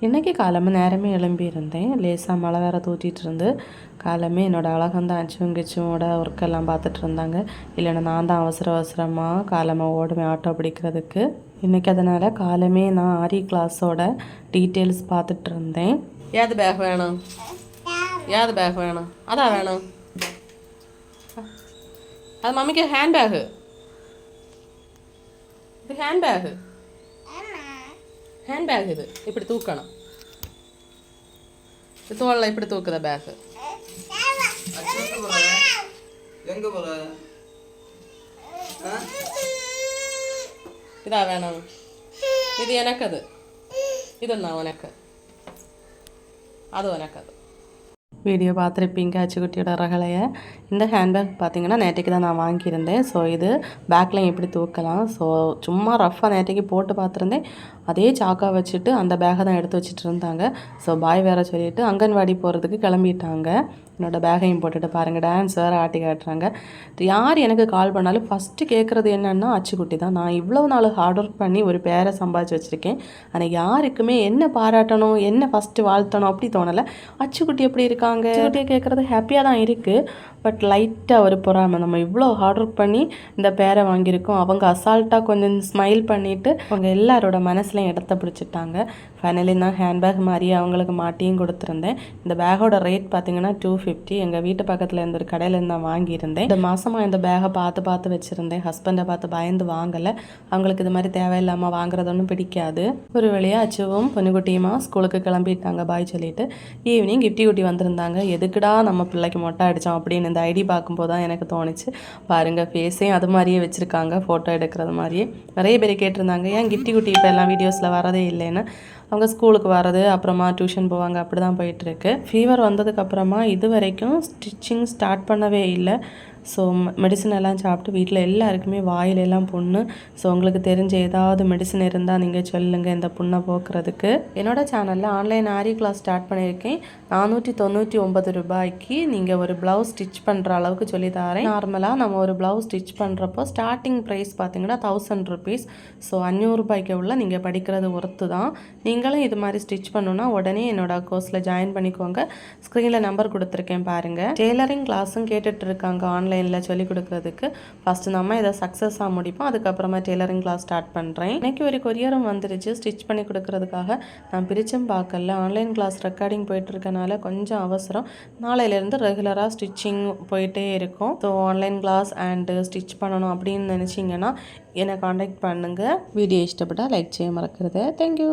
இன்றைக்கி காலமே நேரமே எழும்பியிருந்தேன். லேசாக மழை வேறு தூற்றிட்டு இருந்து காலமே என்னோடய அழகந்தான் அச்சும் கிச்சுவோட ஒர்க்கெல்லாம் பார்த்துட்டு இருந்தாங்க. இல்லைன்னா நான் தான் அவசரமாக காலமே ஓடுவேன் ஆட்டோ பிடிக்கிறதுக்கு. இன்றைக்கி அதனால் காலமே நான் ஆரி கிளாஸோட டீட்டெயில்ஸ் பார்த்துட்டு இருந்தேன். ஏது பேக் வேணும், ஏது பேக் வேணும், அதான் வேணும். அது மம்மிக்கு ஹேண்ட் பேகு, இது ஹேண்ட் பேகு, ஹேண்ட் பேக் இது இப்படி தூக்கணும். தோல்ல இப்படி தூக்குத பேக். இதா வேணும், இது எனக்கு, அது இதுன்னா உனக்கு, அது உனக்கு. அது வீடியோ பார்த்துருப்பீங்க அச்சுக்குட்டியோட ரகலையை. இந்த ஹேண்ட்பேக் பார்த்திங்கன்னா நேற்றைக்கு தான் நான் வாங்கியிருந்தேன். ஸோ இது பேக்லையும் எப்படி தூக்கலாம். ஸோ சும்மா ரஃப்பாக நேற்றைக்கு போட்டு பார்த்துருந்தேன். அதே சாக்கா வச்சுட்டு அந்த பேக்கை தான் எடுத்து வச்சுட்டு இருந்தாங்க. ஸோ பாய் வேறு சொல்லிவிட்டு அங்கன்வாடி போகிறதுக்கு கிளம்பிட்டாங்க. என்னோடய பேக்கையும் போட்டுட்டு பாருங்கள், டான்ஸ் வேறு ஆட்டி காட்டுறாங்க. யார் எனக்கு கால் பண்ணாலும் ஃபஸ்ட்டு கேட்குறது என்னென்னா அச்சுக்குட்டி தான். நான் இவ்வளோ நாள் ஹார்ட் ஒர்க் பண்ணி ஒரு பேரை சம்பாதிச்சு வச்சுருக்கேன். ஆனால் யாருக்குமே என்ன பாராட்டணும், என்ன ஃபஸ்ட்டு வாழ்த்தணும் அப்படி தோணலை. அச்சுக்குட்டி எப்படி இருக்காங்க, அச்சுக்குட்டியை கேட்குறது ஹாப்பியாக தான் இருக்குது. பட் லைட்டாக ஒரு பொறாமை, நம்ம இவ்வளோ ஹார்ட் ஒர்க் பண்ணி இந்த பேரை வாங்கியிருக்கோம். அவங்க அசால்ட்டாக கொஞ்சம் ஸ்மைல் பண்ணிவிட்டு அவங்க எல்லாரோட மனசுலையும் இடத்த பிடிச்சிட்டாங்க. ஃபைனலி நான் ஹேண்ட்பேக் மாதிரி அவங்களுக்கு மாட்டியும் கொடுத்துருந்தேன். இந்த பேக்கோட ரேட் பார்த்திங்கன்னா 250. எங்கள் வீட்டு பக்கத்தில் இருந்த ஒரு கடையிலேருந்து நான் வாங்கியிருந்தேன். இந்த மாதமாக இந்த பேக்கை பார்த்து வச்சுருந்தேன். ஹஸ்பண்டை பார்த்து பயந்து வாங்கலை. அவங்களுக்கு இது மாதிரி தேவையில்லாமல் வாங்குறது ஒன்றும் பிடிக்காது. ஒரு வழியாக அச்சுவும் பொண்ணுக்குட்டியுமா ஸ்கூலுக்கு கிளம்பிட்டாங்க பாய் சொல்லிட்டு. ஈவினிங் கிஃப்டி குட்டி வந்திருந்தாங்க. எதுக்குடா நம்ம பிள்ளைக்கு மொட்டை அடித்தோம் அப்படின்னு இந்த ஐடி பார்க்கும்போது தான் எனக்கு தோணுச்சு. பாருங்கள், ஃபேஸையும் அது மாதிரியே வச்சுருக்காங்க, ஃபோட்டோ எடுக்கிறது மாதிரியே. நிறைய பேர் கேட்டிருந்தாங்க ஏன் கிஃப்டி குட்டி இப்போ எல்லாம் வீடியோஸில் வரதே இல்லைன்னு. அவங்க ஸ்கூலுக்கு வர்றது, அப்புறமா டியூஷன் போவாங்க, அப்படி தான் போயிட்டுருக்கு. ஃபீவர் வந்ததுக்கப்புறமா இது வரைக்கும் ஸ்டிச்சிங் ஸ்டார்ட் பண்ணவே இல்லை. ஸோ மெடிசன் எல்லாம் சாப்பிட்டு வீட்டில் எல்லாருக்குமே வாயிலெல்லாம் புண்ணு. ஸோ உங்களுக்கு தெரிஞ்ச ஏதாவது மெடிசன் இருந்தால் நீங்கள் சொல்லுங்கள் இந்த புண்ணை போக்குறதுக்கு. என்னோடய சேனலில் ஆன்லைன் ஆரி கிளாஸ் ஸ்டார்ட் பண்ணியிருக்கேன். 499 ரூபாய்க்கு நீங்கள் ஒரு ப்ளவுஸ் ஸ்டிச் பண்ணுற அளவுக்கு சொல்லி தரேன். நார்மலாக நம்ம ஒரு ப்ளவுஸ் ஸ்டிச் பண்ணுறப்போ ஸ்டார்டிங் ப்ரைஸ் பார்த்தீங்கன்னா 1000 ருபீஸ். ஸோ 500 ரூபாய்க்கு உள்ள நீங்கள் படிக்கிறது ஒர்த்து தான். நீங்களும் இது மாதிரி ஸ்டிச் பண்ணணுன்னா உடனே என்னோடய கோர்ஸில் ஜாயின் பண்ணிக்கோங்க. ஸ்க்ரீனில் நம்பர் கொடுத்துருக்கேன் பாருங்கள். டெய்லரிங் கிளாஸும் கேட்டுட்டு இருக்காங்க ஆன்லைனில் சொல்லிக் கொடுக்குறதுக்கு. ஃபஸ்ட்டு நம்ம இதை சக்ஸஸாக முடிப்போம், அதுக்கப்புறமா டெய்லரிங் கிளாஸ் ஸ்டார்ட் பண்ணுறேன். இன்றைக்கி ஒரு கொரியரும் வந்துருச்சு ஸ்டிச் பண்ணி கொடுக்குறதுக்காக. நான் பிரிச்சும் பார்க்கல. ஆன்லைன் கிளாஸ் ரெக்கார்டிங் போயிட்டுருக்கனால கொஞ்சம் அவசரம். நாளையிலேருந்து ரெகுலராக ஸ்டிச்சிங் போயிட்டே இருக்கும். So online class and stitch பண்ணணும் அப்படின்னு நினச்சிங்கன்னா என்னை காண்டாக்ட் பண்ணுங்கள். வீடியோ இஷ்டப்பட்டால் லைக் செய்ய மறக்கிறது. தேங்க்யூ.